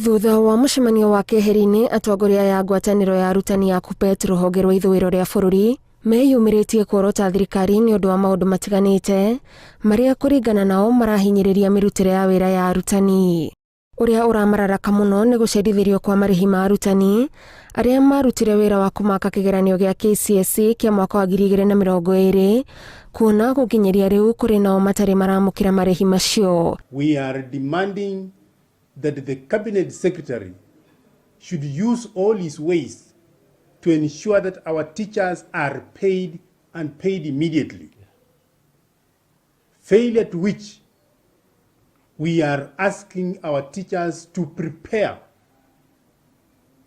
Thutha wa mũcemanio wa keheri-inĩ, atongoria ya ngwatanĩro ya arutani ya KUPPET rũhonge rwa ithũĩro rĩa bũrũri meyumĩrĩtie kuorota thirikari nĩ ũndũ wa maũndũ matiganĩte marĩa kũringana nao marahinyĩrĩria mĩrutĩre ya wĩra ya arutani. Ũrĩa ũramararaka mũno nĩ gũcerithĩrio kwa marĩhi ma arutani arĩa marutire wĩra wa kũmaka kĩgeranio gĩa KCSE kĩa mwaka wa 2020 kuona gũkinyĩria rĩu kũrĩ nao matarĩ maramũkĩra marĩhi macio. We are demanding that the cabinet secretary should use all his ways to ensure that our teachers are paid and paid immediately. Failure to which we are asking our teachers to prepare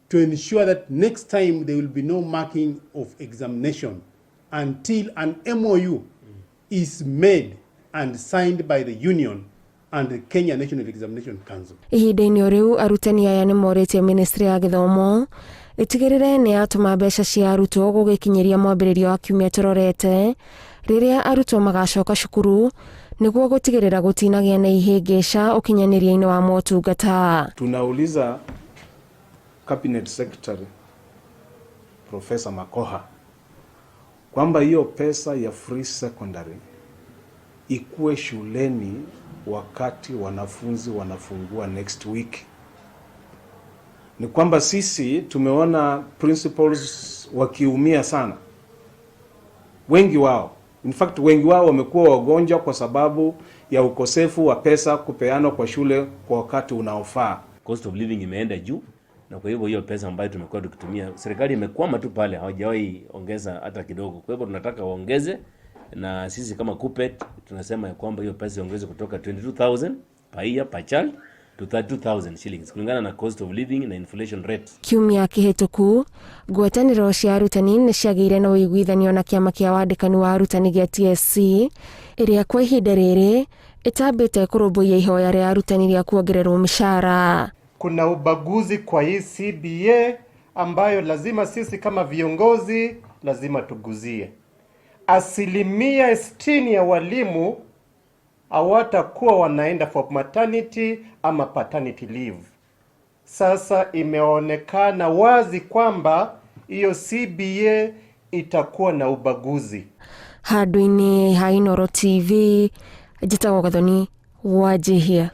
to ensure that next time there will be no marking of examination until an MOU is made and signed by the union and the Kenya National Examination Council. Ihinda-inĩ rĩu arutani aya nĩ morĩtie ministry ya gĩthomo ĩtigĩrĩre nĩ yatũma mbeca cia arutwo gũgĩkinyĩria mwambĩrĩrio wa kiumia tũrorete rĩrĩa arutwo magacoka cukuru nĩguo gũtigĩrĩra gũtinagĩa na ihĩngĩca ũkinyanĩria-inĩ wa motungata. Tunauliza Cabinet Secretary Professor Makoha kwamba hiyo pesa ya free secondary ikuwe shuleni wakati wanafunzi wanafungua next week. Ni kwamba sisi tumeona principals wakiumia sana. Wengi wao, in fact wengi wao wamekuwa wagonjwa kwa sababu ya ukosefu wa pesa kupeanwa kwa shule kwa wakati unaofaa. Cost of living imeenda juu na kwa hivyo hiyo pesa ambayo tumekuwa tukitumia serikali imekwama tu pale, hawajawahi ongeza hata kidogo. Kwa hivyo tunataka waongeze, na sisi kama KUPPET tunasema ya kwamba hiyo pesa iongezwe kutoka 22,000 per year per child to 32,000 shillings kulingana na cost of living na inflation rate. Kiumia kĩhĩtũku ngwatanĩro cia arutani nĩ ciagĩire na ũiguithanio na kĩama kĩa wandĩkani wa arutani gĩa TSC ĩrĩa kwa ihinda rĩrĩ ĩtambĩte kũrũmbũiya ihoya rĩa arutani rĩa kuongererwo mĩcaara. Kuna ubaguzi kwa hii CBA ambayo lazima sisi kama viongozi lazima tuguzie. 60% ya walimu hawatakuwa wanaenda for maternity ama paternity leave. Sasa imeonekana wazi kwamba hiyo CBA itakuwa na ubaguzi. Handũ-inĩ ha Inooro TV, njĩtagwo Gathoni Wanjihia.